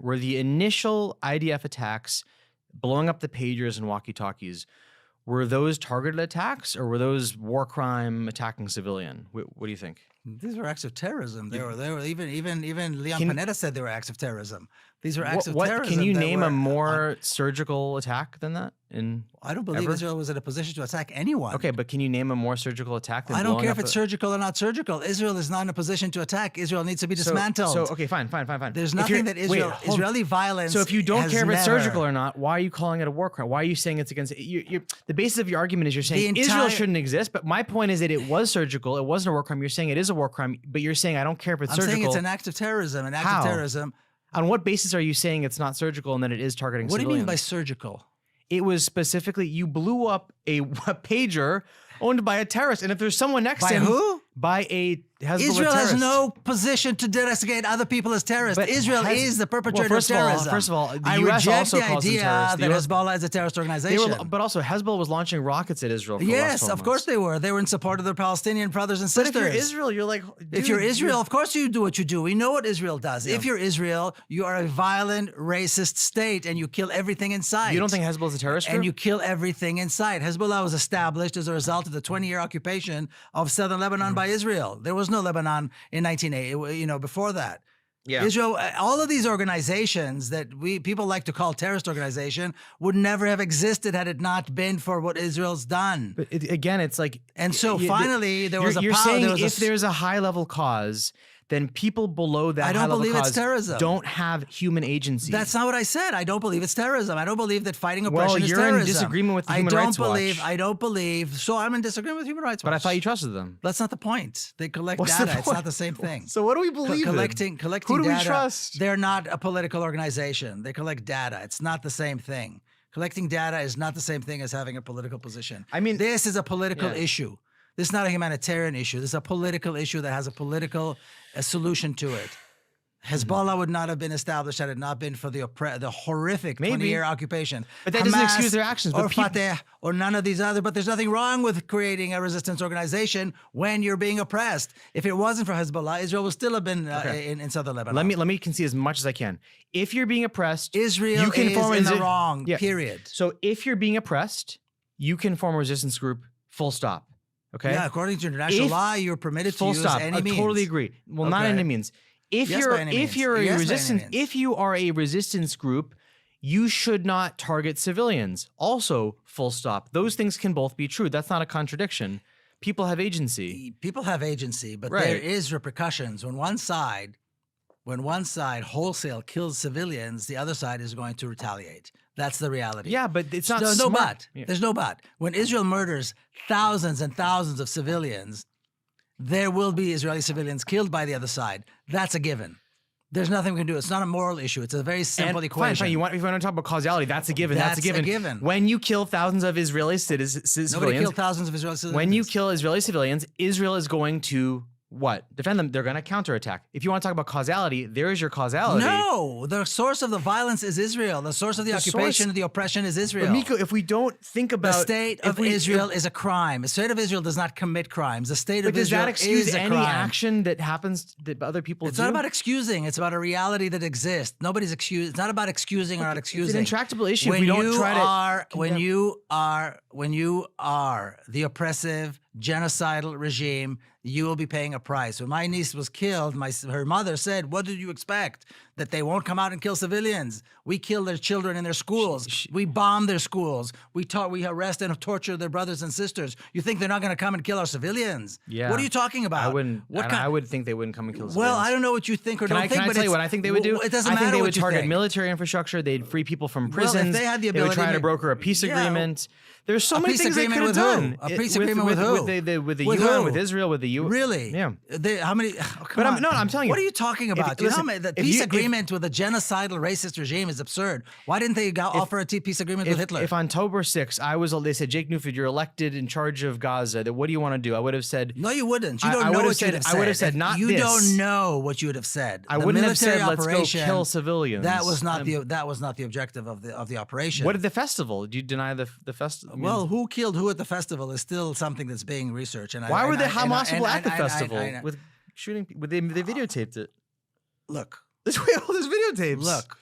Were the initial IDF attacks, blowing up the pagers and walkie-talkies, were those targeted attacks or were those war crime attacking civilian? What do you think? These were acts of terrorism. They were even Leon Panetta said they were acts of terrorism. These were acts of terrorism. Can you name a more surgical attack than that? I don't believe Israel was in a position to attack anyone. Okay, but can you name a more surgical attack than I don't care if it's surgical or not surgical. Israel is not in a position to attack. Israel needs to be dismantled. So okay, fine. There's nothing that Israeli violence. So if you don't care if it's surgical or not, why are you calling it a war crime? Why are you saying it's against? The basis of your argument is you're saying Israel shouldn't exist. But my point is that it was surgical. It wasn't a war crime. You're saying it is a war crime, but you're saying I don't care if it's surgical. I'm saying it's an act of terrorism. An act of terrorism. On what basis are you saying it's not surgical and that it is targeting civilians? What do you mean by surgical? It was specifically, you blew up a pager owned by a terrorist. And if there's someone next to him. By who? By a Hezbollah Israel terrorist. has no position to designate other people as terrorists. But Israel is the perpetrator of terrorism. First of all, the I US reject also the calls them idea terrorists. that Hezbollah is a terrorist organization. But also, Hezbollah was launching rockets at Israel for the last 12 Yes, months. of course they were. They were in support of their Palestinian brothers and sisters. But if you're Israel, you're like... If you're Israel, of course you do what you do. We know what Israel does. Yeah. If you're Israel, you are a violent, racist state and you kill everything in sight. You don't think Hezbollah is a terrorist group? And you kill everything in sight. Hezbollah was established as a result of the 20-year occupation of southern Lebanon by Israel. There was no Lebanon in 1980, before that. Yeah. Israel, all of these organizations that people like to call terrorist organization would never have existed had it not been for what Israel's done. But again, it's like... And so finally, there was a power... You're saying if there's a high-level cause, then people below that high-level cause don't have human agency. That's not what I said. I don't believe it's terrorism. I don't believe that fighting oppression is terrorism. Well, you're in disagreement with the Human Rights Watch. I don't believe... So I'm in disagreement with Human Rights Watch. But I thought you trusted them. That's not the point. They collect data. It's not the same thing. So what do we believe collecting Who do data, we trust? They're not a political organization. They collect data. It's not the same thing. Collecting data is not the same thing as having a political position. I mean... This is a political issue. This is not a humanitarian issue. This is a political issue that has a political solution to it. Hezbollah would not have been established had it not been for the horrific 20-year occupation. But that doesn't excuse their actions. Or Fatah or none of these other. But there's nothing wrong with creating a resistance organization when you're being oppressed. If it wasn't for Hezbollah, Israel would still have been in southern Lebanon. Let me concede as much as I can. If you're being oppressed, Israel you can is form in the wrong. Period. So if you're being oppressed, you can form a resistance group. Full stop. Okay. Yeah, according to international law, you're permitted to use any means. I totally agree. Well, not any means. If you are a resistance group, you should not target civilians. Also, full stop. Those things can both be true. That's not a contradiction. People have agency. People have agency, but there is repercussions. When one side wholesale kills civilians, the other side is going to retaliate. That's the reality. Yeah, but it's not smart. No but. Yeah. There's no but. When Israel murders thousands and thousands of civilians, there will be Israeli civilians killed by the other side. That's a given. There's nothing we can do. It's not a moral issue. It's a very simple equation. Fine. If you want to talk about causality, that's a given. That's a given. When you kill thousands of Israeli civilians... Nobody killed thousands of Israeli civilians. When you kill Israeli civilians, Israel is going to... What? Defend them. They're going to counterattack. If you want to talk about causality, there is your causality. No, the source of the violence is Israel. The source of the occupation, the oppression is Israel. But Miko, if we don't think about... The state of Israel is a crime. The state of Israel does not commit crimes. The state of Israel is a crime. Does that excuse any action that happens that other people do? It's not about excusing. It's about a reality that exists. Nobody's excused. It's not about excusing or not excusing. It's an intractable issue if we don't try to... When you are the oppressive, genocidal regime, you will be paying a price. When my niece was killed, her mother said, "What did you expect? That they won't come out and kill civilians? We kill their children in their schools. We bomb their schools. We arrest and torture their brothers and sisters. You think they're not going to come and kill our civilians? Yeah. What are you talking about? I wouldn't. I would think they wouldn't come and kill civilians. Well, I don't know what you think or don't think. Can I tell you what I think they would do? It doesn't matter. I think they would what you target think. military infrastructure. They'd free people from prisons. Well, if they had the ability, they would try to broker a peace agreement. There's so many things they could have done. A peace agreement with who? With the UN, with Israel, with the UN. Really? Yeah. How many? I'm telling you. What are you talking about? The peace agreement with a genocidal racist regime is absurd. Why didn't they offer a peace agreement with Hitler? If on October 6th, they said, Jake Newford, you're elected in charge of Gaza. What do you want to do? I would have said... No, you wouldn't. You don't know what you'd have said. I would have said, not this. You don't know what you would have said. I wouldn't have said, let's go kill civilians. That was not the objective of the operation. What did the festival? Do you deny the festival? Well, who killed who at the festival is still something that's being researched. Why were the Hamas people at the festival with shooting? They videotaped it. Look, this videotapes. Look,